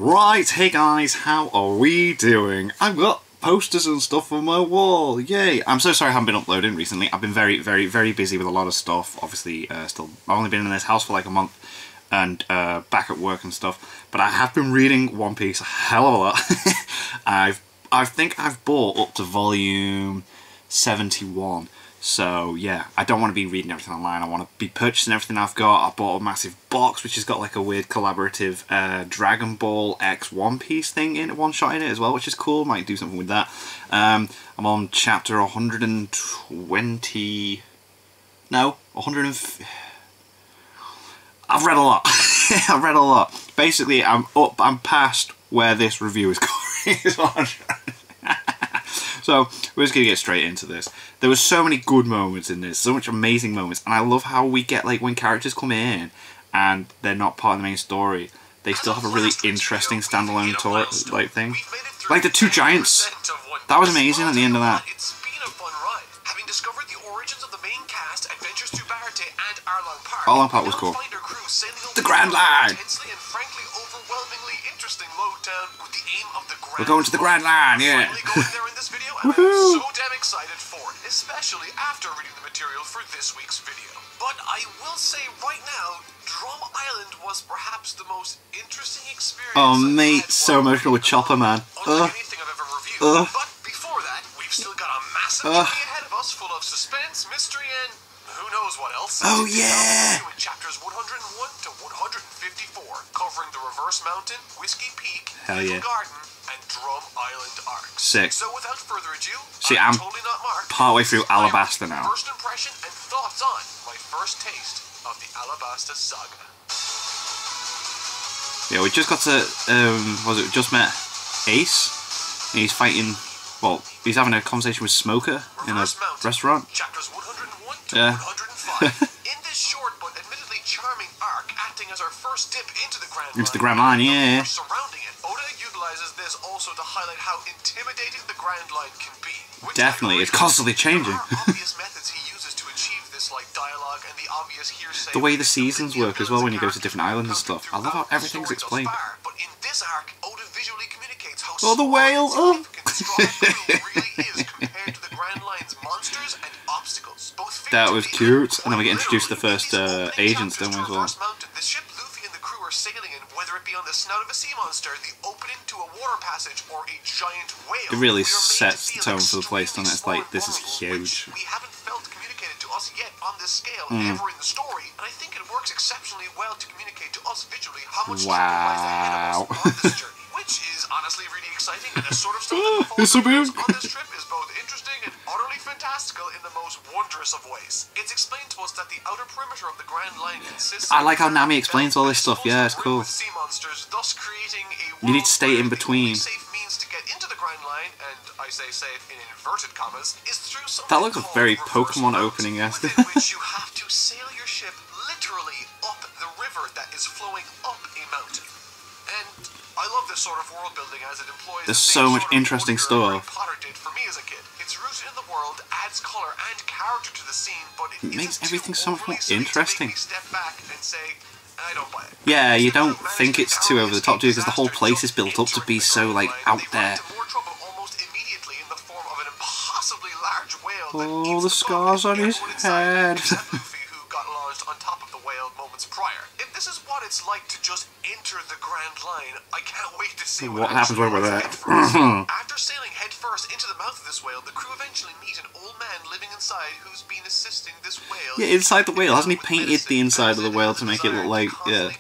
Right, hey guys, how are we doing? I've got posters and stuff on my wall, yay! I'm so sorry I haven't been uploading recently. I've been very busy with a lot of stuff. Obviously, I've only been in this house for like a month and back at work and stuff. But I have been reading One Piece a hell of a lot. I think I've bought up to volume 71. So yeah, I don't want to be reading everything online. I want to be purchasing everything I've got. I bought a massive box which has got like a weird collaborative Dragon Ball X One Piece thing in it, one shot in it as well, which is cool. Might do something with that. I'm on chapter 120. No, 100. I've read a lot. I've read a lot. Basically, I'm past where this review is going. So, we're just going to get straight into this. There were so many good moments in this, so much amazing moments, and I love how we get, like, when characters come in and they're not part of the main story, they still have a really interesting standalone like thing. Like the two giants. That was amazing at the end of that. It's been a fun ride. Having discovered the origins of the main cast, adventures to Baratie and Arlong Park. Arlong Park was cool. The Grand Line! Intensely and frankly overwhelmingly interesting lowdown with the aim of the Grand We're going to the Grand Line, yeah. Finally going there in this video, and I'm so damn excited for it, especially after reading the material for this week's video. But I will say right now, Drum Island was perhaps the most interesting experience. Oh mate, so emotional with Chopper, man. Unlike anything I've ever reviewed. But before that, we've still got a massive journey ahead of us, full of suspense, mystery, and who knows what else. Oh yeah! In chapters 101 to 154, covering the Reverse Mountain, Whiskey Peak, Little Garden, and Drum Island arcs. Sick. So without further ado, see, I'm totally not Mark. Partway through Alabasta now. First impression and thoughts on my first taste of the Alabasta saga. Yeah, we just got to, just met Ace, and he's fighting, well, he's having a conversation with Smoker in a restaurant. Chapters 101 to 105. In this short but admittedly charming arc, acting as our first dip into the Grand Line, yeah. Surrounding it, Oda utilizes this also to highlight how intimidating the Grand Line can be. Definitely, it's constantly changing. Obvious methods he uses to achieve this, like dialogue and the obvious hearsay. The way the seasons work as well when you go to different islands and stuff. I love how everything's explained. But in this arc, Oda visually communicates how the whale! really is compared to the Grand Line's monsters and obstacles. That was cute. And then we get introduced to the first agents, don't we, as well? The ship Luffy and the crew are sailing in, whether it be on the snout of a sea monster, the opening to a water passage, or a giant whale. It really sets the tone for the place, doesn't it? It's like, this is huge. We haven't felt communicated to us yet on this scale ever in the story, and I think it works exceptionally well to communicate to us visually how much trouble lies ahead of us on this journey, which is honestly really exciting, and the sort of stuff that unfolds on this trip is both interesting and utterly fantastical in the most wondrous of ways. It's explained to us that the outer perimeter of the Grand Line consists I like how Nami explains all this stuff, yeah, it's cool. Sea monsters, thus creating a you need to stay in between. safe means to get into the Grand Line, and I say safe in inverted commas, is through something that looks very called Pokemon opening, yes. within which you have to sail your ship literally up the river that is flowing up a mountain. And I love this sort of world building as it employs there's so much interesting stuff. Harry Potter did for me as a kid. It's rooted in the world, adds color and character to the scene, but it makes isn't everything too so much more overly silly to interesting. make me step back and say, I don't buy it. Yeah, you don't think it's too over the top, do you? Because the whole place is built up to be so, like, out there. Oh, the scars on his head. Who got launched on top of the whale moments prior. If this is what it's like to just enter the Grand Line, I can't wait to see what happens when we're there. After sailing headfirst into the mouth of this whale, the crew eventually meet an old man living inside who's been assisting this whale. Yeah, inside the whale. Hasn't he painted the inside of the whale to make it look like, yeah.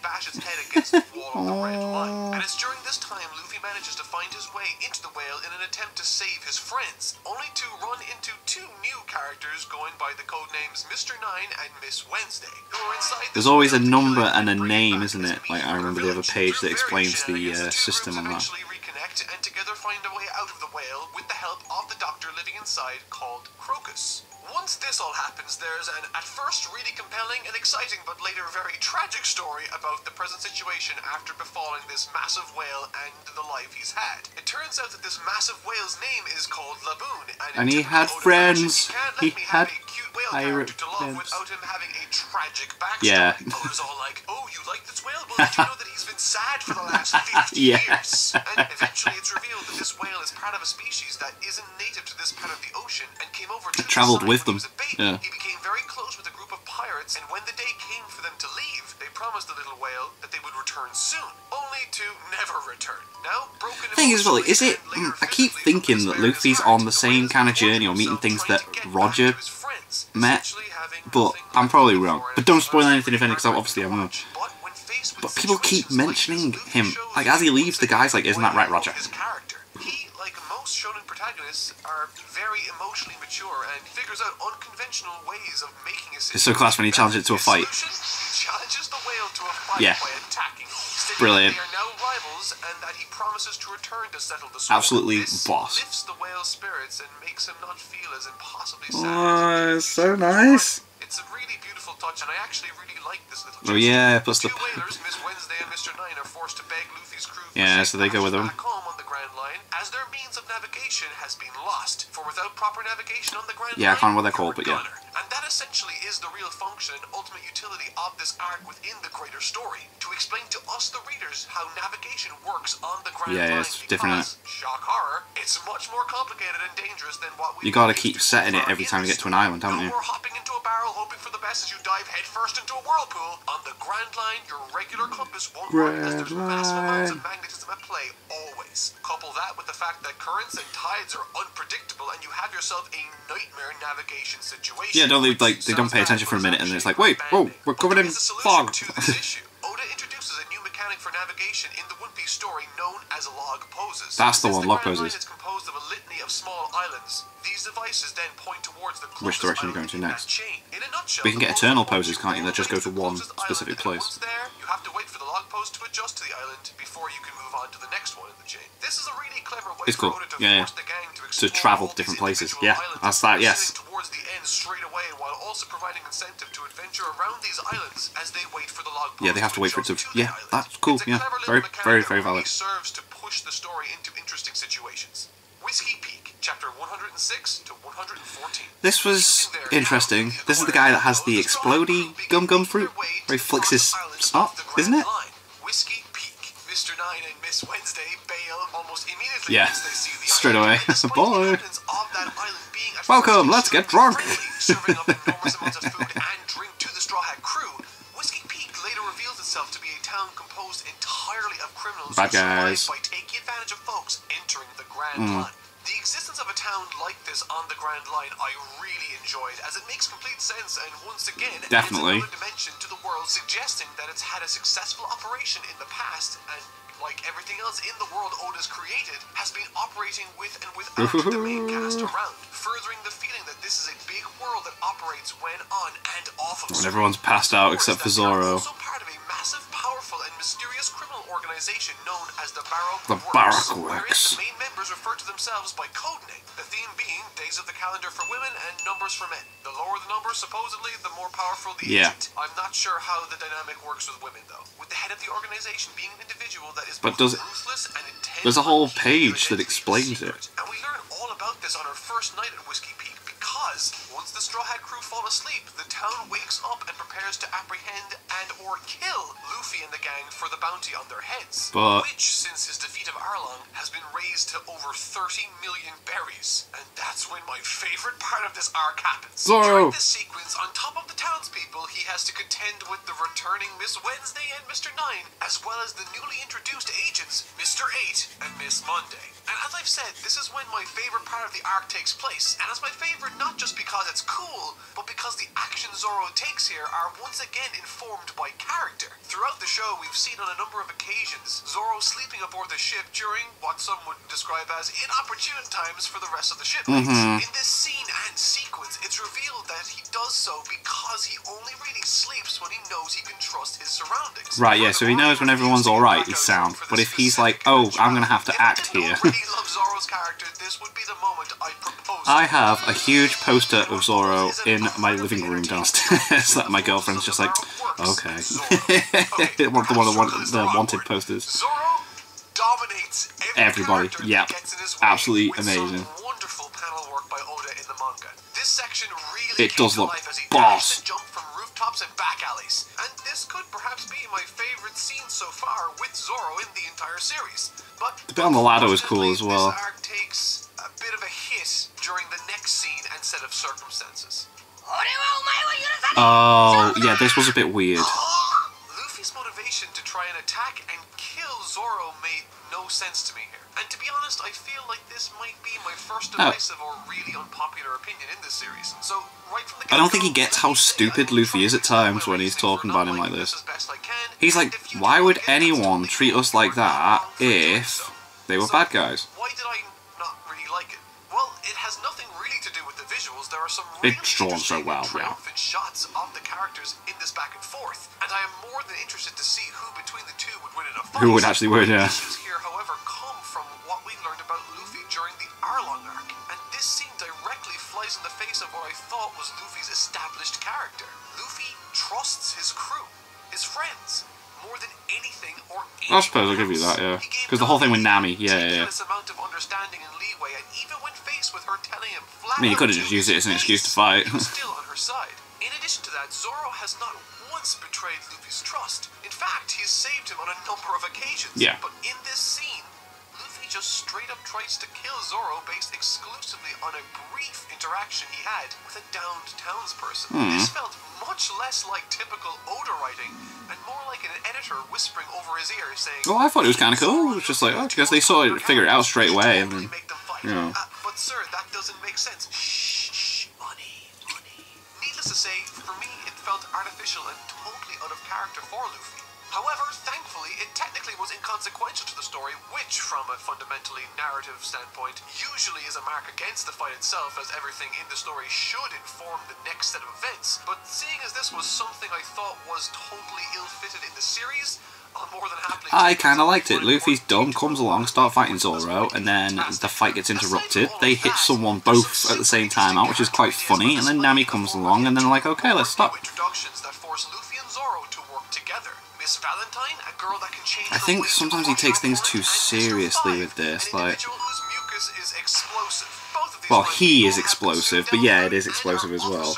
And it's during this time Luffy manages to find his way into the whale in an attempt to save his friends, only to run into two new characters going by the codenames Mr. Nine and Miss Wednesday, who are inside. There's always a number and a name, isn't it? Like, I remember they have a page that explains the system on that. Reconnect and together find a way out of the whale with the help of the doctor living inside called Crocus. Once this all happens, there's an at first really compelling and exciting but later very tragic story about the present situation after befalling this massive whale and the life he's had. It turns out that this massive whale's name is called Laboon, And he had friends. He had pirate friends. Without him having a tragic backstory. Yeah. Oda's all like, oh, you like this whale? Well, did you know that he's been sad for the last 50 Yeah. years? And eventually it's revealed that this whale is part of a species that isn't native to this part of the ocean and came over to Travelled the with side when them. he was a baby. Yeah. He became very close with a group of pirates, and when the day came for them to leave, they promised the little whale that they would return soon, only to never return. Now, broken Thing is, well, is it? and later I keep physically thinking from that his Luffy's heart, on the the same whale kind of is journey or meeting himself things trying that to get back Roger to his friends, met, essentially having but nothing I'm probably left wrong. for But him don't spoil but anything if any, because obviously I won't. But when faced with But people keep situations like mentioning this, him. Luffy Like, shows as he leaves, the guy's like, isn't that right, Roger? his character. He, like most shonen protagonists, are very emotionally mature and figures out unconventional ways of making a It's so class when he challenges it to a fight. He challenges the whale to a fight Yeah. by attacking, stating Brilliant. that they are now rivals and that he promises to return to settle the score. Absolutely This boss. lifts the whale's spirits and makes him not feel as impossibly sad. Oh, it's so nice. It's a really beautiful touch, and I actually really like this little Oh gesture. yeah, plus The the two whalers, Miss Wednesday and Mr. Nine, are forced to beg Luffy's crew for Yeah, safe so they go with passage him. back home on the Grand Line, as their means of navigation has been lost. For without proper navigation on the Grand Yeah, I Line, can't remember what they're you're called, but a yeah. goner. And that essentially is the real function and ultimate utility of this arc within the greater story, to explain to us, the readers, how navigation works on the Grand Yeah, Line. it's different, because, shock horror, it's much more complicated and dangerous than what we You gotta keep setting it every time you get to an island, haven't you? No more hopping into a barrel hoping for the best as you dive headfirst into a whirlpool. On the Grand Line, your regular compass won't work as there's massive amounts of magnetism at play always. Couple that with the fact that currents and tides are unpredictable, and you have yourself a nightmare navigation situation. Yeah, don't they like they don't pay attention for a minute and then it's like, wait, whoa, we're covered in fog. To this issue, Oda introduces a new mechanic for navigation in the One Piece story known as log poses. That's the Since one, log Grand poses. Line is composed of a litany of small islands. These devices then point towards the Which closest direction are you island going to in next? that chain. In a nutshell, We can get the eternal log poses, can't you, that just go to one closest specific island, and place. once there, you have to wait for the log post to adjust to the island before you can move on to the next one in the chain. This is a really clever way It's for cool. Oda to Yeah, force the gang to to explore travel all different these places. individual Yeah, islands, that's that, yes. proceeding towards the end straight away, while also providing incentive to adventure around these islands as they wait for the log post Yeah, they have to wait for it to. adjust the Yeah, island. that's cool. It's a Yeah, clever very, little mechanic very, that very really valid. serves to push the story into interesting situations. Whiskey Peak, chapter 106 to 114. This was interesting. This is the guy that has the explodey gum gum fruit, where he flicks his snot, isn't it? Whiskey Peak. Mr. Nine and Miss Wednesday bail almost immediately Yeah, once they see the straight island. away. And despite Boy. the inhabitants of that island being at Welcome, first let's get extremely drunk. friendly, serving up enormous amounts of food and drink to the Straw Hat crew, Whiskey Peak later reveals itself to be a town composed entirely of criminals Bad who survive guys. by taking advantage of folks entering the Grand Line. The existence of a town like this on the Grand Line I really enjoyed, as it makes complete sense and once again Definitely. adds another dimension to the world, suggesting that it's had a successful operation in the past and, like everything else in the world Oda's created, has been operating with and without the main cast around, furthering the feeling that this is a big world that operates when on and off of When screen. everyone's passed out except for That they are Zoro. also part of a massive, powerful, and mysterious criminal organization known as the Baroque The Works, Baroque wherein Works. the main members refer to themselves by code name, the theme being days of the calendar for women and numbers for men. The lower the number, supposedly, the more powerful the Yeah. agent. I'm not sure how the dynamic works with women, though, with the head of the organization being an individual that is But both does it- ruthless and intent there's a whole on keeping page their that identity explains secret. it. And we learn all about this on our first night at Whiskey Peak, because once the Straw Hat crew fall asleep, the town wakes up and prepares to apprehend and or kill Luffy and the gang for the bounty on their heads. But- Which, since his defeat of Arlong, has been raised to over 30 million berries. And that's when my favorite part of this arc happens. Zoro. During this sequence, on top of the townspeople, he has to contend with the returning Miss Wednesday and Mr. Nine, as well as the newly introduced agents, Mr. 8 and Miss Monday. And as I've said, this is when my favorite part of the arc takes place, and it's my favorite not just because it's cool, but because the actions Zoro takes here are once again informed by character. Throughout the show, we've seen on a number of occasions Zoro sleeping arriving aboard the ship during what some would describe as inopportune times for the rest of the shipmates. In this scene and sequence, it's revealed that he does so because he only really sleeps when he knows he can trust his surroundings. Right, yeah, so he knows when everyone's alright, he's sound. But if he's like, oh, I'm gonna have to act here. I have a huge poster of Zoro in my living room downstairs that my girlfriend's just like, okay. The wanted posters. Zoro dominates everybody. Yeah, absolutely amazing. Wonderful panel work by Oda in the manga. This section really it does look life as he boss. jump from rooftops and back alleys, and this could perhaps be my favorite scene so far with Zoro in the entire series. But the bit on the ladder was cool as well. This arc takes a bit of a hit during the next scene and set of circumstances. Oh, yeah, this was a bit weird. Luffy's motivation to try and attack and kill Zoro made no sense to me here. And to be honest, I feel like this might be my first divisive or really unpopular opinion in this series. So, right from the I don't think he gets how stupid Luffy is at times when he's talking about him like this. He's like, why would anyone treat us like that if they were bad guys? Why did I not really like it? Well, it has nothing really to do with the visuals. There are some really it's drawn so well, triumphant shots of the characters in this back and forth, and I am more than interested to see who between the two would win in a fight. Who would actually win, yeah. Issues here, however, come from what we learned about Luffy during the Arlong arc, and this scene directly flies in the face of what I thought was Luffy's established character. Luffy trusts his crew, his friends, more than anything or anything. I suppose I'll give you that, yeah. Because the whole thing with Nami, yeah. Amount of understanding and leeway, and even when faced with her telling him flat I mean, you could have just used it as an excuse to fight. he was still on her side. In addition to that, Zoro has not once betrayed Luffy's trust. In fact, he has saved him on a number of occasions. Yeah. But in this scene, Luffy just straight up tries to kill Zoro based exclusively on a brief interaction he had with a downed townsperson. This felt much less like typical Oda writing and more like an editor whispering over his ear saying, well, I thought it was kind of cool. It was just like, oh, because they sort of figured it out straight away. And then, you know. But sir, that doesn't make sense. Shh, money. Needless to say, for me, it felt artificial and totally out of character for Luffy. However, thankfully, it technically was inconsequential to the story, which, from a fundamentally narrative standpoint, usually is a mark against the fight itself, as everything in the story should inform the next set of events. But seeing as this was something I thought was totally ill-fitted in the series, I'm more than happily... I kind of liked it. Luffy's done, comes along, start fighting Zoro, and then the fight gets interrupted. They hit someone both at the same time out, which is quite funny, and then Nami comes along, and then like, okay, let's stop. Introductions that force Luffy and Zoro to work together. Miss Valentine, a girl that can change I think sometimes he takes things too seriously with this, like... Well, he is explosive, but yeah, it is explosive as well.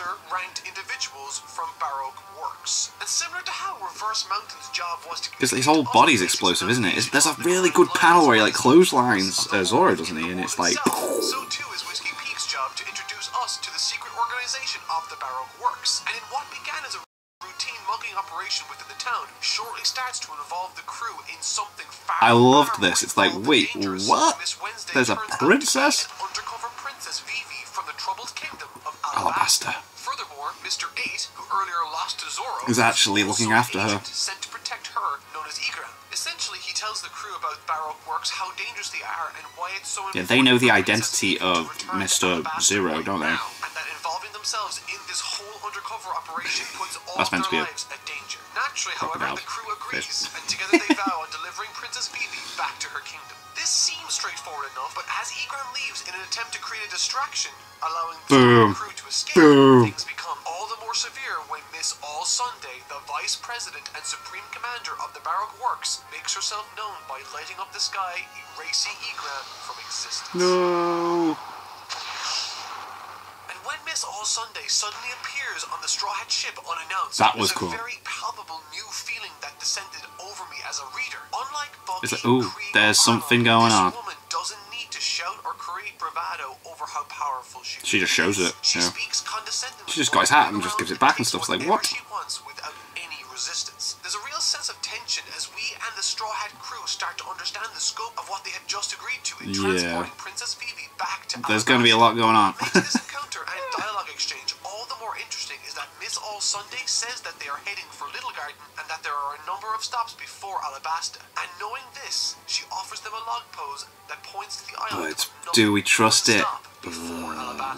Because his whole body's explosive, isn't it? There's a really good panel where he like clotheslines Zoro, doesn't he? And it's like... So too is Whiskey Peak's job to introduce us to the secret organization of the Baroque Works. And in what began as a routine mugging operation within the town, shortly starts to involve the crew in something far I loved this. It's like, wait, what? There's a princess? Undercover Princess Vivi from the troubled kingdom of Alabasta. Furthermore, Mr. 8, who earlier lost to Zoro, is actually looking after her. Sent to protect her, known as Igram. Essentially, he tells the crew about Baroque Works, how dangerous they are, and why it's so important. Yeah, they know the identity of Mr. Zero, don't they? And that involving themselves in this whole undercover operation puts all That's meant to be their lives at danger. Naturally, crocodile. however, the crew agrees, and together they vow on delivering Princess Vivi back to her kingdom. This seems straightforward enough, but as Igram leaves in an attempt to create a distraction, allowing the crew to escape, things become all the more severe when Miss All Sunday, the Vice President and Supreme Commander of the Baroque Works, makes herself known by lighting up the sky, erasing Igram from existence. No. And when Miss All Sunday suddenly appears on the Straw Hat ship unannounced, that was cool. a very palpable new feeling that descended over me as a reader. Unlike Bucky, it's like, ooh, there's something going on. This woman doesn't need to shout or create bravado over how powerful she is. She just shows it. She yeah. speaks condescendingly. She just got his hat and just gives it back and stuff. It's like, what? She wants without any resistance. There's a real sense of tension as we and the Straw Hat crew start to understand the scope of what they had just agreed to in transporting Princess Vivi back to There's going to be a lot going on. This encounter and dialogue exchange all the more interesting is that Miss All Sunday says that they are heading for Little Garden and that there are a number of stops before Alabasta. And knowing this, she offers them a log pose that points to the island. But do we trust it?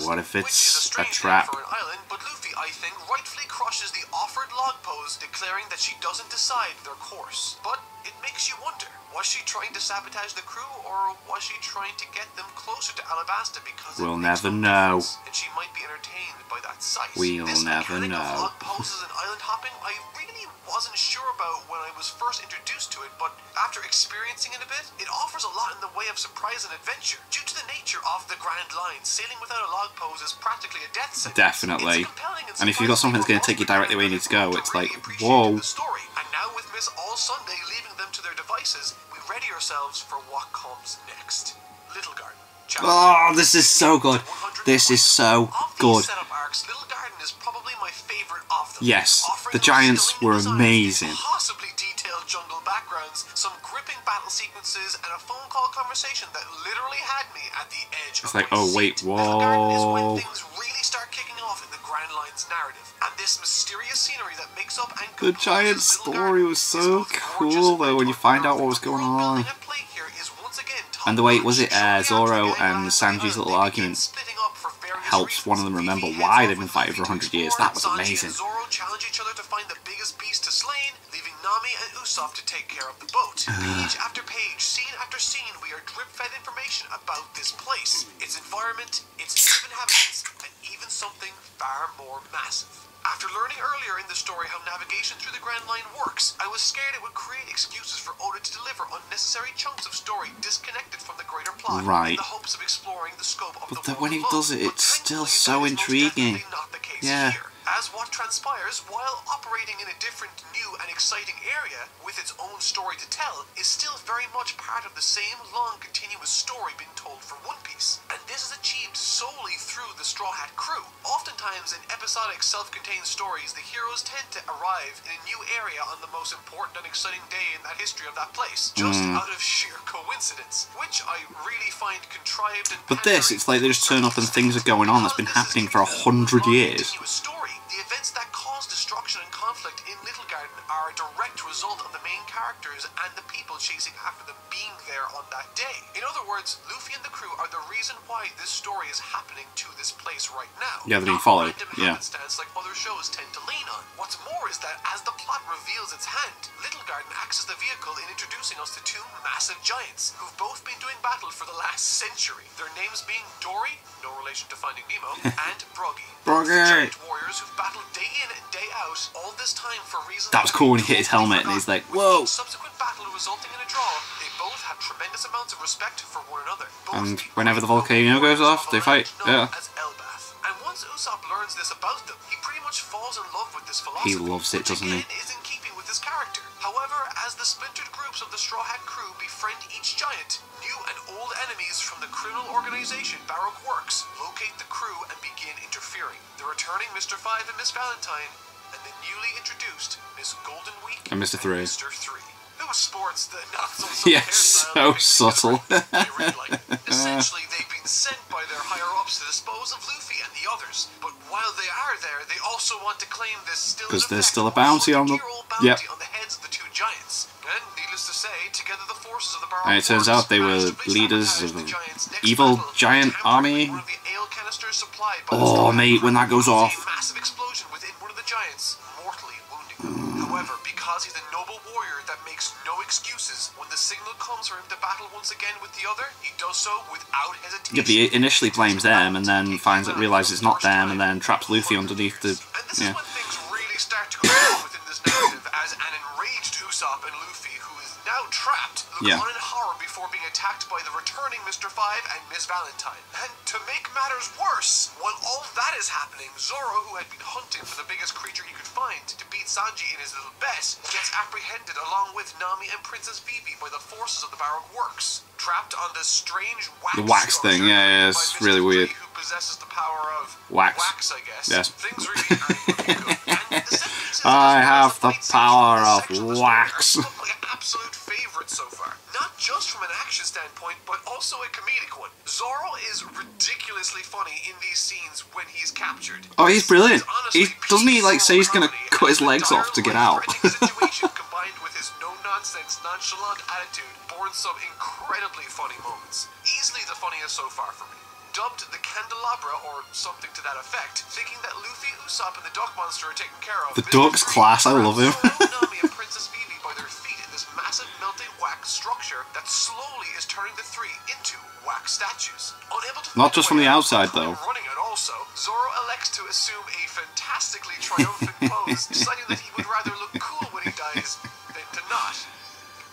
What if it's a trap? For an island, but Luffy, I think, rightfully crushes the offered log pose, declaring that she doesn't decide their course. But it makes you wonder, was she trying to sabotage the crew, or was she trying to get them closer to Alabasta because we'll never know. And she might be entertained by that sight. We'll never know. know. Log poses and island hopping, I really wasn't sure about when I was first introduced to it, but after experiencing it a bit, it offers a lot in the way of surprise and adventure. Due to the nature of the Grand Line, sailing without a log pose is practically a death sentence. Definitely. And if you've got something that's going to take you directly where you need to go, it's like, whoa. And now with Miss All Sunday leaving them to their devices, we ready ourselves for what comes next. Little Garden. Oh, this is so good. This is so good. Little Garden is probably my favorite of them. Yes, the giants were amazing. Possibly detailed jungle backgrounds, some gripping battle sequences, and a phone call conversation that literally had me at the edge. It's like, oh wait, whoa. Little Garden is when things really start kicking off in the Grand Line's narrative, and this mysterious scenery that makes up and the giant story was so cool though when you find out what was going on. And the way, was it Zoro and Sanji's little argument helps one of them remember why they've been fighting for 100 years. That was amazing. Zoro challenge each other to find the biggest beast to slay, leaving Nami and Usopp to take care of the boat. Page after page, scene after scene, we are drip-fed information about this place, its environment, its native inhabitants, and even something far more massive. After learning earlier in the story how navigation through the Grand Line works, I was scared it would create excuses for Oda to deliver unnecessary chunks of story disconnected from the greater plot, in the hopes of exploring the scope of the world when he does it, it's still so intriguing. Not the case yeah. Here. As what transpires while operating in a different, new and exciting area with its own story to tell is still very much part of the same long continuous story being told for One Piece. And this is achieved solely through the Straw Hat crew. Oftentimes in episodic self-contained stories, the heroes tend to arrive in a new area on the most important and exciting day in that history of that place, just out of sheer coincidence, which I really find contrived and But this, it's like they just turn up and things are going on that's been happening for 100 years. The events that cause destruction and conflict in Little Garden are a direct result of the main characters and the people chasing after them being there on that day. In other words, Luffy and the crew are the reason why this story is happening to this place right now. Yeah, they're being followed. Yeah. Like other shows tend to lean on. What's more is that as the plot reveals its hand, Little Garden acts as the vehicle in introducing us to two massive giants who've both been doing battle for the last century. Their names being Dory, no relation to Finding Nemo, and Broggy. Giant warriors who've battled day in and day out, all this time for reasons that was cool when he hit his helmet and he's like, whoa. Subsequent battle resulting in a draw, they both have tremendous amounts of respect for one another. And whenever the volcano goes off, they fight. Yeah. As Elbath. And once Usopp learns this about them, he pretty much falls in love with this philosophy. He loves it, doesn't he? Is in keeping with his character. However, as the splintered groups of the Straw Hat crew befriend each giant, new and old enemies from the criminal organization Baroque Works locate the crew and begin interfering. The returning Mr. 5 and Miss Valentine, and the newly introduced Miss Golden Week and Mr. 3. Mr. 3. Who sports the not-so-subtle yes, so subtle. Essentially, they've been sent by their higher-ups to dispose of Luffy and the others. But while they are there, they also want to claim this still because there's still a bounty on them. Yep. On the heads of the two giants. And needless to say, together the forces of the Baroque and it turns out they were leaders of an evil giant army. Oh, mate, when that goes off. Massive explosion within one of the giants, mortally wounding him. However, because he's a noble warrior that makes no excuses, when the signal comes for him to battle once again with the other, he does so without hesitation. Yeah, but he initially blames them, and then realizes it's not them, and then traps Luffy underneath the. And this is when things really start to go on within this narrative, as an enraged Usopp and Luffy, who is now trapped, look on in horror before being attacked by the returning Mr. 5 and Miss Valentine. And to make matters worse, while all that is happening, Zoro, who had been hunting for the biggest creature he could find to beat Sanji in his little bet, gets apprehended along with Nami and Princess Vivi by the forces of the Baroque Works. Trapped on this strange wax thing, it's really weird. Who possesses the power of wax, I guess. Yes. Things really are good. I have the power of wax. Absolute favorite so far. Not just from an action standpoint, but also a comedic one. Zoro is ridiculously funny in these scenes when he's captured. Oh, he's brilliant. Doesn't he like say he's gonna cut his legs off to get out? Situation combined with his no no-nonsense, nonchalant attitude born some incredibly funny moments. Easily the funniest so far for me. Dubbed the Candelabra or something to that effect, thinking that Luffy, Usopp, and the Duck Monster are taken care of. The Duck's class, I love him. Nami and Princess Vivi by their feet in this massive melting wax structure that slowly is turning the three into wax statues. Unable to Not just from the outside, though. Running it also, Zoro elects to assume a fantastically triumphant pose, deciding that he would rather look cool when he dies than to not.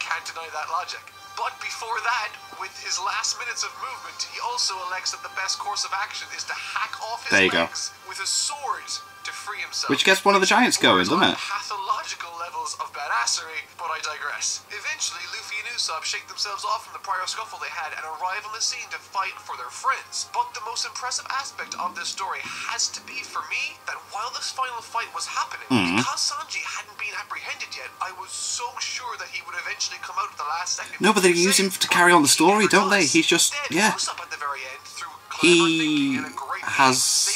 Can't deny that logic. But before that, with his last minutes of movement, he also elects that the best course of action is to hack off his legs with a sword to free himself. Which gets one of the giants going, doesn't it? Pathological levels of badassery, but I digress. Eventually, Luffy and Usopp shake themselves off from the prior scuffle they had and arrive on the scene to fight for their friends. But the most impressive aspect of this story has to be, for me, that while this final fight was happening, because Sanji hadn't been apprehended yet, I was so sure that he would eventually come out at the last second. No, but they use him to carry on the story, don't they? He's just, yeah. He has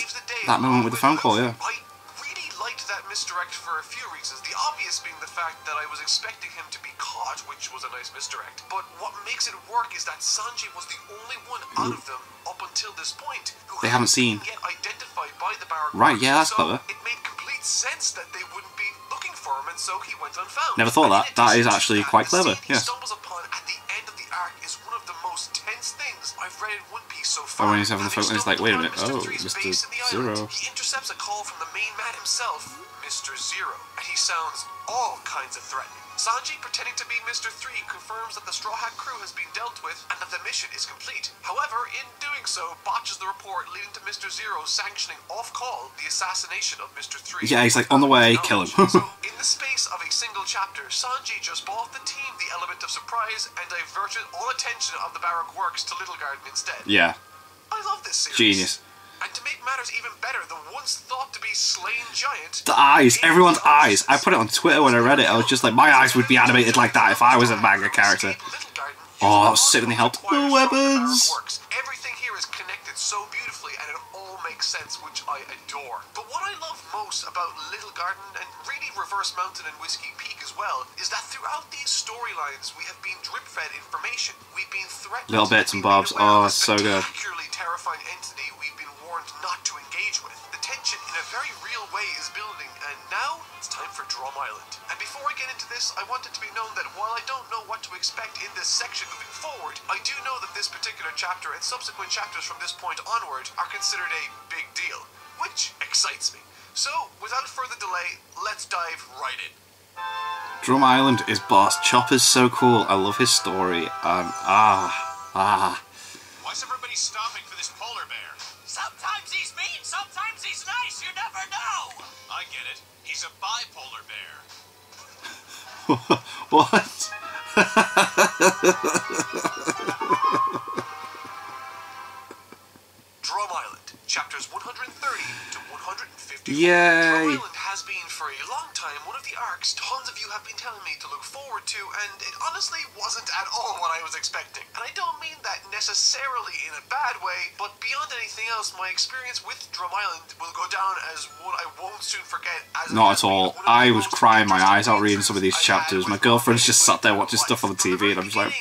that moment with the phone call, yeah. I really liked that misdirect for a few reasons. The obvious being the fact that I was expecting him to be caught, which was a nice misdirect. But what makes it work is that Sanji was the only one out of them up until this point who they haven't seen yet identified by the Barrack. Right, yeah, that's clever. It made complete sense that they wouldn't be looking for him, and so he went unfound. Never thought that. That is actually quite clever. Yeah. He stumbles upon at the end of the arc is one of the most tense things I've read in One Piece so far. Oh, when he's having the photo, he's like, wait a minute. Oh, Mr. Zero. He intercepts a call from the main man himself, Mr. Zero, and he sounds all kinds of threatening. Sanji, pretending to be Mr. 3, confirms that the Straw Hat crew has been dealt with and that the mission is complete. However, in doing so, botches the report, leading to Mr. Zero sanctioning off-call the assassination of Mr. 3. Yeah, he's like, on the way, kill him. So, in the space of a single chapter, Sanji just bought the team the element of surprise and diverted all attention of the Barrack works to Little Garden instead. Yeah. I love this series. Genius. And to make matters even better, the once thought to be slain giant... The eyes, everyone's eyes. I put it on Twitter when I read it. I was just like, my eyes would be animated like that if I was a manga character. Oh, that was sick when they helped. The weapons! Everything here is connected so beautifully and it all makes sense, which I adore. But what I love most about Little Garden, and really Reverse Mountain and Whiskey Peak as well, is that throughout these storylines we have been drip-fed information. We've been threatened... Little bits and bobs. Oh, it's so good. ...spectacularly terrifying entity we've been warned not to engage with. The tension in a very real way is building, and now it's time for Drum Island. And before I get into this, I want it to be known that while I don't know what to expect in this section moving forward, I do know that this particular chapter and subsequent chapters from this point onward are considered a big deal, which excites me. So, without further delay, let's dive right in. Drum Island is boss. Chopper's so cool. I love his story. Why's everybody stopping for this polar bear? Sometimes he's mean, sometimes he's nice, you never know! I get it. He's a bipolar bear. What? Drum Island, chapters 130 to 154. Yay! Drum Island has been for a long time one of the arcs tons of you have been telling me to look forward to, and it honestly wasn't at all what I was expecting. And I don't mean that necessarily in a bad way, but beyond anything else, my experience with Drum Island will go down as one I won't soon forget. Not at all. I was crying my eyes out reading some of these chapters. My girlfriend's just sat there watching stuff on the TV, and I'm just like,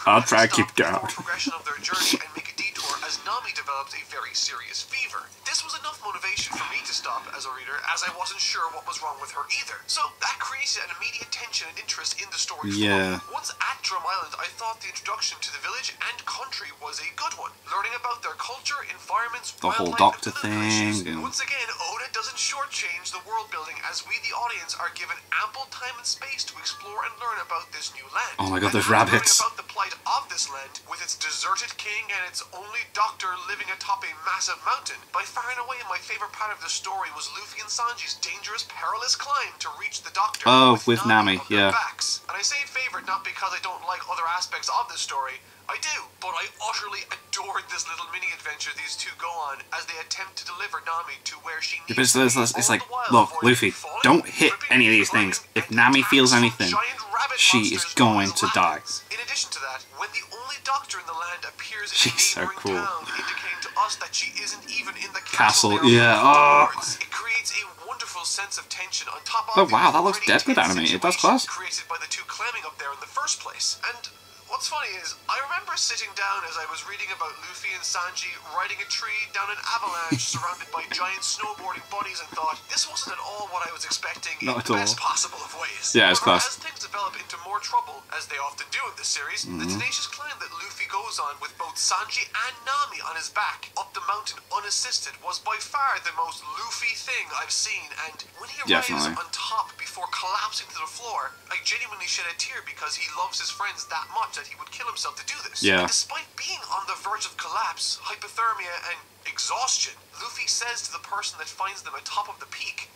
I'll try and keep going. Progression of their journey and make a detour as Nami develops a very serious fever. This was enough motivation for me to stop as a reader, as I wasn't sure what was wrong with her either. So that created an immediate tension and interest in the story. Yeah. Once at Drum Island, I thought the introduction to the village and country was a good one. Learning about their culture, environments, the whole wildlife, doctor and thing. and once again, Oda doesn't shortchange the world building, as we, the audience, are given ample time and space to explore and learn about this new land. Oh my god, those And rabbits. learning about the plight of this land, with its deserted king and its only doctor living atop a massive mountain. By far and away, my favorite part of the story was Luffy and Sanji's dangerous, perilous climb to reach the doctor. Oh, with Nami, yeah. Backs. And I say favorite not because I don't like other aspects of this story. I do, but I utterly adored this little mini-adventure these two go on as they attempt to deliver Nami to where she needs to be. It's like, look, Luffy, don't hit any of these things. If Nami feels anything, she is going to die. In addition to that, when the only doctor in the land appears in She's a so neighboring cool. town, indicating to us that she isn't even in the Castle, they are yeah, moving oh. towards, it creates a wonderful wonderful sense of tension on top of Oh wow, that looks already dead good tense animated. That's situation class. created by the two climbing up there in the first place. And what's funny is, I remember sitting down as I was reading about Luffy and Sanji riding a tree down an avalanche surrounded by giant snowboarding bunnies and thought, this wasn't at all what I was expecting in Not at the all. best possible of ways. Yeah, it's However, class. as things develop into more trouble, as they often do in this series, the tenacious climb that Luffy goes on with both Sanji and Nami on his back up the mountain unassisted was by far the most Luffy thing I've seen, and when he arrives Definitely. on top before collapsing to the floor, I genuinely shed a tear because he loves his friends that much that he would kill himself to do this. Yeah. And despite being on the verge of collapse, hypothermia, and exhaustion, Luffy says to the person that finds them atop of the peak,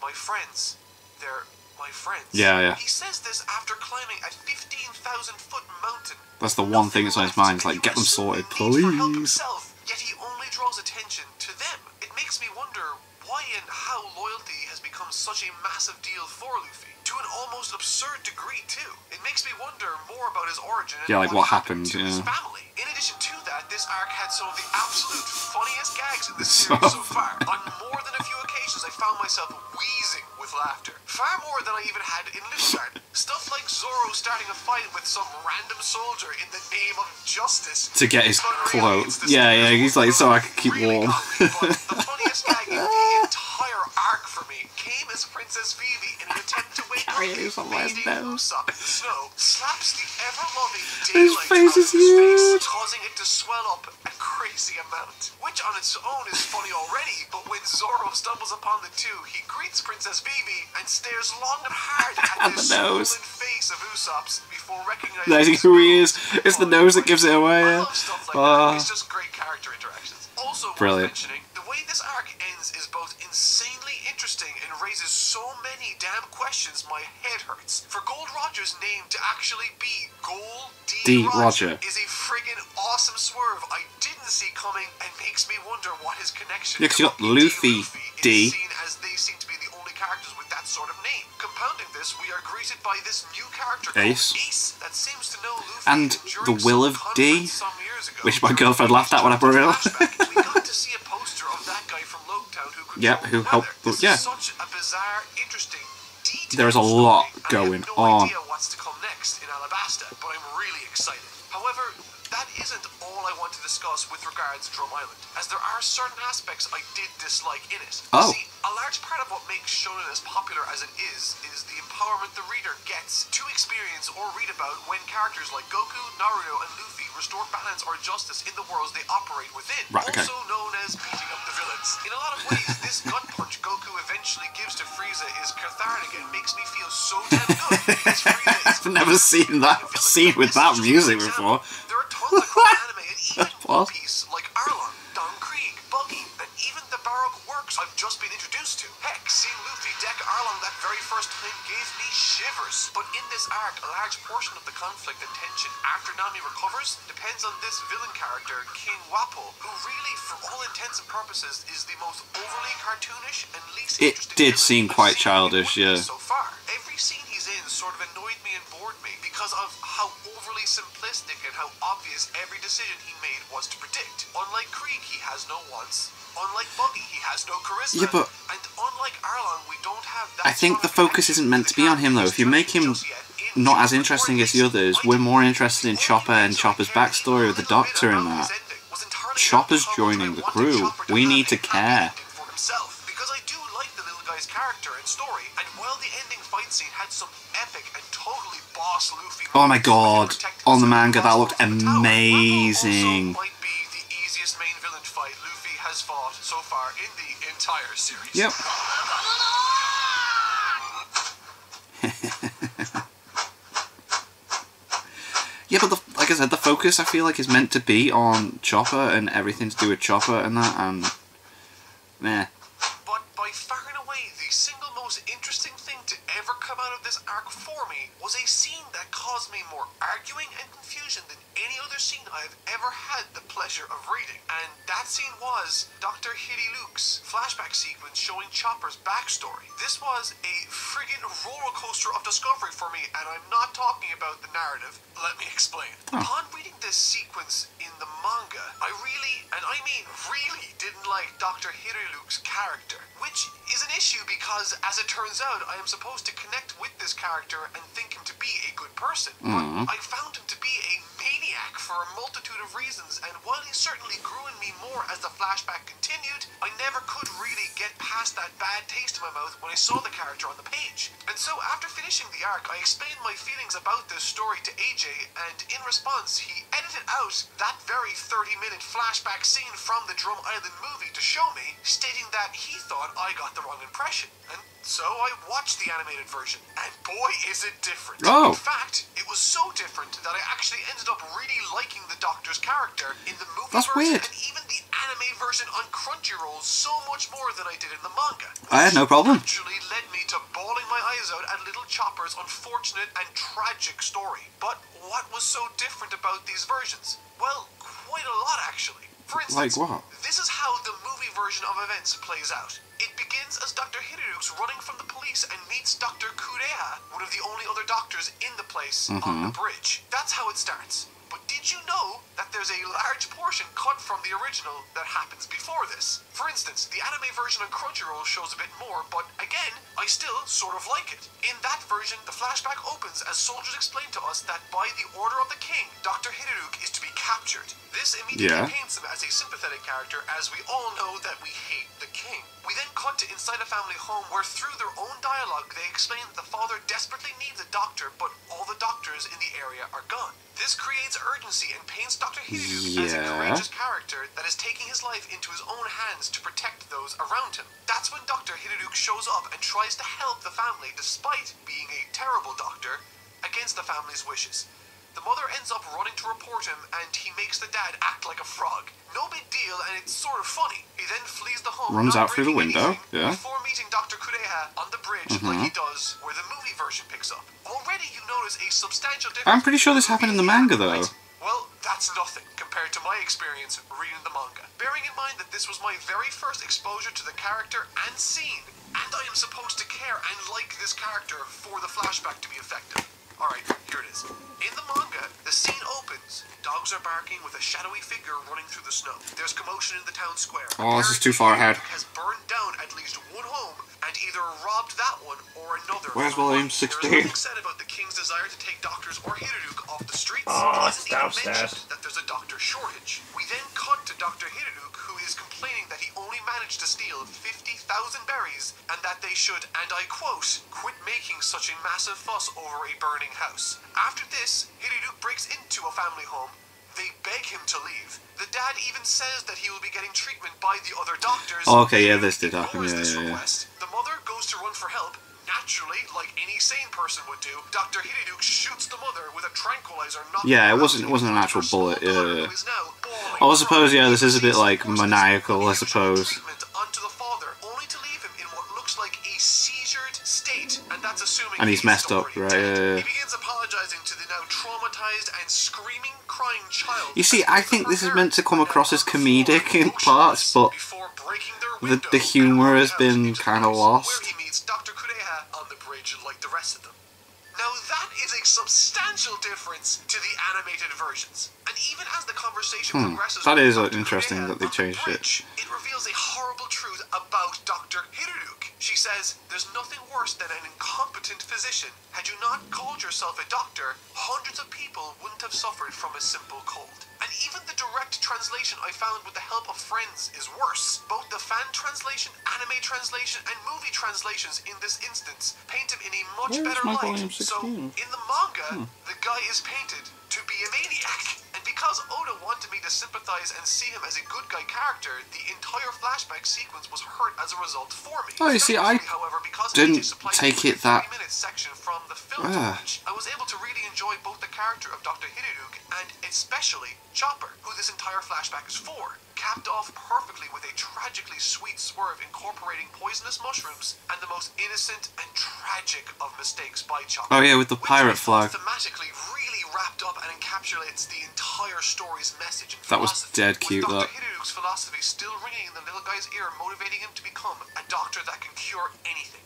my friends, they're my friends. Yeah. He says this after climbing a 15,000-foot mountain. That's the one thing that's on his mind. It's like, get them sorted, please. Himself, yet he only draws attention to them. It makes me wonder why and how loyalty has become such a massive deal for Luffy. To an almost absurd degree, too. It makes me wonder more about his origin and Yeah, like what happened, to his yeah. family. In addition to that, this arc had some of the absolute funniest gags in this series so far. On more than a few occasions, I found myself wheezing with laughter. Far more than I even had in Little Garden. Stuff like Zoro starting a fight with some random soldier in the name of justice. To get his But really, clothes. it's the Yeah, same he's like, so I can keep really warm. ugly, but the funniest gag in the entire arc for me came as Princess Vivi in an attempt to wake up Carrying something like Lady that. Usopp in the snow, slaps the ever-loving His daylight face out is of his face, huge. causing it to swell up a crazy amount. Which on its own is funny already, but when Zoro stumbles upon the two, he greets Princess Vivi and stares long and hard at the the nose. swollen face of Usopp's before recognizing Realizing who he is. It's the nose that gives it away. I Yeah. love stuff like that. It's just great character interactions. Also Brilliant. worth mentioning, the way this arc ends is both insanely interesting and raises so many damn questions my head hurts. For Gold Roger's name to actually be Gold D. Roger is a friggin' awesome swerve I didn't see coming and makes me wonder what his connection Yeah, 'cause you got to Luffy D. is, seen as they seem to be the only characters with that sort of name. Compounding this, we are greeted by this new character Ace. called Ace that seems to know Luffy And during the Will some of D, conference some years ago. which my girlfriend laughed at when I brought it up. Flashback, we got to see a poster of that guy from Loketown who could Yep, who helped. This Yeah. is such a bizarre, interesting, detailed There's a lot story, and going I have no on. idea what's to come next in Alabasta, but I'm really excited. However, that isn't all I want to discuss with regards to Drum Island, as there are certain aspects I did dislike in it. Oh. See, a large part of what makes shonen as popular as it is the empowerment the reader gets to experience or read about when characters like Goku, Naruto, and Luffy restore balance or justice in the worlds they operate within, Right, okay. also known as beating up the villains. In a lot of ways, this gut punch Goku eventually gives to Frieza is cathartic and makes me feel so damn good. Because Frieza is I've never seen that scene with that music before. There are tons of cool anime and even One What? Piece like Arlong, Don Krieg, Buggy, and even the Baroque works I've just been introduced to. Heck, seeing Luffy deck Arlong that very first time gave me shivers. But in this arc, a large portion of the conflict and tension after Nami recovers depends on this villain character, King Wapol, who really, for all intents and purposes, is the most overly cartoonish and least It interesting did villain seem we've quite seen in childish, One Piece yeah. So far, every scene he's in sort of annoyed me and bored me because of how overly simplistic and how obvious every decision he made was to predict. Unlike Krieg, he has no wants. Unlike Buggy, he has no charisma. Yeah, but and unlike Arlong, we don't have that. I think sort the of focus connection isn't meant to be on him though. If you make him not as interesting as the others, we're more interested in Chopper and Chopper's backstory with the Doctor and that. Chopper's joining the crew. We need to care. Because I do like the little guy's character and story, and while the ending fight scene had some epic and totally boss Luffy. Oh my god, on the manga that looked amazing. Also might be the easiest main villain fight Luffy has fought so far in the entire series. Yep. Yeah, but like I said, the focus I feel like is meant to be on Chopper and everything to do with Chopper and that, and meh. But by far and away, the single most interesting thing to ever come out of this arc for me was a scene that caused me more arguing and confusion than any other scene I've ever had the pleasure of reading. And that scene was Dr. Hitty Luke's flashback sequence showing Chopper's backstory. This was a friggin' roller coaster of discovery for me, and I'm not talking about the narrative. Let me explain. Oh. Upon reading this sequence in the manga, I really, and I mean really, didn't like Dr. Hiruru's character. Which is an issue because, as it turns out, I am supposed to connect with this character and think him to be a good person. But I found him to be a maniac for a multitude of reasons, and while he certainly grew in me more as the flashback continued, I never could really get past that bad taste in my mouth when I saw the character on the page. And so after finishing the arc, I explained my feelings about this story to AJ, and in response, he edited out that very 30-minute flashback scene from the Drum Island movie to show me, stating that he thought I got the wrong impression. And so I watched the animated version, and boy is it different. Oh. In fact, it was so different that I actually ended up really liking the Doctor's character in the movie That's version, weird. and even the anime version on Crunchyroll so much more than I did in the manga. I had no problem. Actually led me to bawling my eyes out at Little Chopper's unfortunate and tragic story. But what was so different about these versions? Well, quite a lot actually. For instance, Like what? this is how the movie version of events plays out. It begins as Dr. Hiruru's running from the police and meets Dr. Kureha, one of the only other doctors in the place, on the bridge. That's how it starts. But did you know that there's a large portion cut from the original that happens before this? For instance, the anime version on Crunchyroll shows a bit more, but again, I still sort of like it. In that version, the flashback opens as soldiers explain to us that by the order of the king, Dr. Hiruruk is to be captured. This immediately paints him as a sympathetic character, as we all know that we hate the king. We then cut to inside a family home where through their own dialogue they explain that the father desperately needs a doctor, but all the doctors in the area are gone. This creates urgency and paints Dr. Hiruruk as a courageous character that is taking his life into his own hands to protect those around him. That's when Dr. Hiruruk shows up and tries to help the family despite being a terrible doctor against the family's wishes. The mother ends up running to report him, and he makes the dad act like a frog. No big deal, and it's sort of funny. He then flees the home, Runs not out through the breaking window, anything, before meeting Dr. Kureha on the bridge like he does where the movie version picks up. Already you notice a substantial difference. I'm pretty sure this happened in the manga, though. Right? Well, that's nothing compared to my experience reading the manga. Bearing in mind that this was my very first exposure to the character and scene, and I am supposed to care and like this character for the flashback to be effective. Alright, here it is. In the manga, the scene opens. Dogs are barking with a shadowy figure running through the snow. There's commotion in the town square. Oh, this is too far ahead. Has burned down at least one home and either robbed that one or another. Where's William 16? There's nothing said about the king's desire to take doctors or Hiruruk off the streets. Oh, It it's isn't even downstairs. mentioned that there's a doctor shortage. We then cut to Dr. Hiruruk, who is complaining that he only managed to steal 50,000 berries and that they should, and I quote, quit making such a massive fuss over a burning house. After this, Hiruruk breaks into a family home. They beg him to leave. The dad even says that he will be getting treatment by the other doctors. Oh, okay, yeah, this did happen. Ignores Yeah, this yeah, yeah. request. The mother goes to run for help. Naturally, like any sane person would do, Dr. Hiruruk shoots the mother with a tranquilizer. Yeah, it wasn't an actual bullet. Yeah. I suppose, yeah, this is a bit like maniacal, I suppose. Onto the father, only to leave him in what looks like a seizured state, and that's assuming And he's messed up, already right? dead. Yeah, yeah. He begins apologizing to the now traumatized and screaming, crying child. You see, I think this is meant to come across as comedic in parts, but the humour has been kind of lost. Where he meets Dr. Kureha on the bridge like the rest of them. Now that is a substantial difference to the animated versions. And even as the conversation progresses, That is with Dr. interesting Kureha that they on the changed it. bridge, it reveals a horrible truth about Dr. Hiruruk. She says, there's nothing worse than an incompetent physician. Had you not called yourself a doctor, hundreds of people wouldn't have suffered from a simple cold. And even the direct translation I found with the help of friends is worse. Both the fan translation, anime translation, and movie translations in this instance paint him in a much Where's better my light. volume So, 16? in the manga, the guy is painted to be a maniac. And because Oda wanted me to sympathize and see him as a good guy character, the entire flashback sequence was hurt as a result for me. Oh, you see, I However, because didn't AJ supplied take me it with that- a 3-minute section from the film to watch, I was able to really enjoy both the character of Dr. Hiruruk and especially Chopper, who this entire flashback is for. Capped off perfectly with a tragically sweet swerve incorporating poisonous mushrooms and the most innocent and tragic of mistakes by Chopper. Oh yeah, with the Which pirate I thought flag. thematically really wrapped up and encapsulates the entire story's message and That was philosophy, dead cute, with that. Dr. Hiruruk's philosophy still ringing in the little guy's ear, motivating him to become a doctor that can cure anything.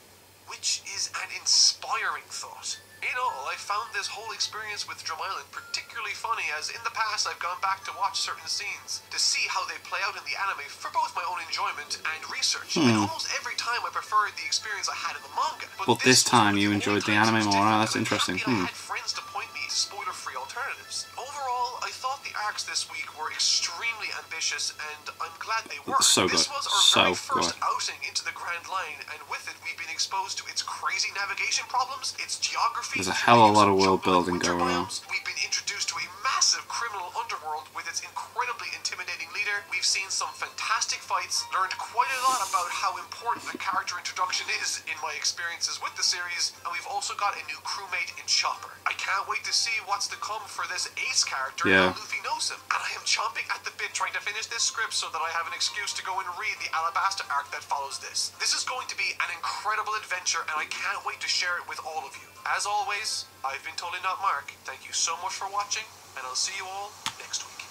Which is an inspiring thought. In all, I found this whole experience with Drum Island particularly particularly funny, as in the past I've gone back to watch certain scenes to see how they play out in the anime for both my own enjoyment and research. And almost every time I preferred the experience I had in the manga. But this time you enjoyed the anime more. Oh, that's interesting. I had friends to point me to spoiler-free alternatives. Overall, I thought the arcs this week were extremely ambitious, and I'm glad they were. So good. This was our very first outing into the Grand Line, and with it we've been exposed to its crazy navigation problems, its geography. There's a hell of a lot of world building going on. We've been introduced to a massive criminal underworld with its incredibly intimidating leader. We've seen some fantastic fights, learned quite a lot about how important a character introduction is in my experiences with the series, and we've also got a new crewmate in Chopper. I can't wait to see what's to come for this Ace character, and Luffy knows him. And I am chomping at the bit trying to finish this script so that I have an excuse to go and read the Alabasta arc that follows this. This is going to be an incredible adventure, and I can't wait to share it with all of you. As always, I've been Totally Not Mark. Thank you so much for watching, and I'll see you all next week.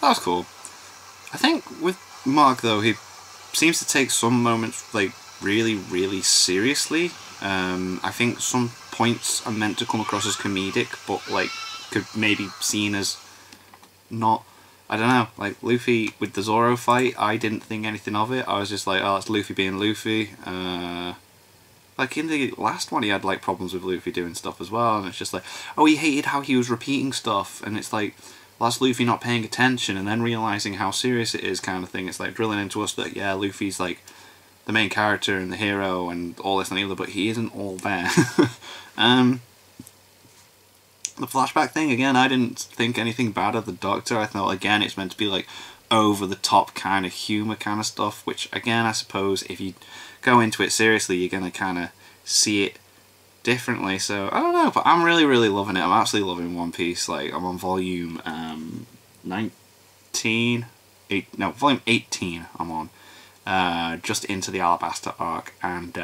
That was cool. I think with Mark, though, he seems to take some moments, like, really, really seriously. I think some points are meant to come across as comedic, but, like, could maybe seen as not... I don't know, like, Luffy with the Zoro fight, I didn't think anything of it. I was just like, oh, it's Luffy being Luffy. Like, in the last one, he had, like, problems with Luffy doing stuff as well, and it's just like, oh, he hated how he was repeating stuff, and it's like, well, that's Luffy not paying attention, and then realising how serious it is kind of thing. It's like drilling into us that, yeah, Luffy's, like, the main character and the hero and all this and the other, but he isn't all there. The flashback thing, again, I didn't think anything bad of the Doctor. I thought, again, it's meant to be, like, over-the-top kind of humour kind of stuff, which, again, I suppose if you go into it seriously, you're going to kind of see it differently. So, I don't know, but I'm really, really loving it. I'm absolutely loving One Piece. Like, I'm on volume 19... volume 18 I'm on. Just into the Alabasta arc, and...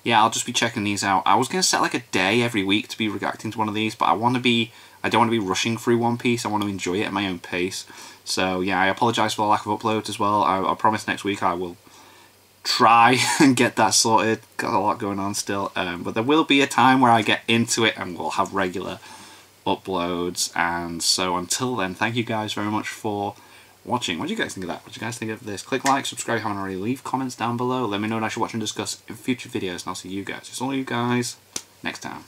yeah, I'll just be checking these out. I was going to set like a day every week to be reacting to one of these, but I don't want to be rushing through One Piece. I want to enjoy it at my own pace. So yeah, I apologise for the lack of uploads as well. I promise next week I will try and get that sorted. Got a lot going on still. But there will be a time where I get into it and we'll have regular uploads. And so until then, thank you guys very much for watching. What do you guys think of that? What do you guys think of this? Click like, subscribe if you haven't already, leave comments down below, let me know what I should watch and discuss in future videos, and I'll see you guys, just all you guys, next time.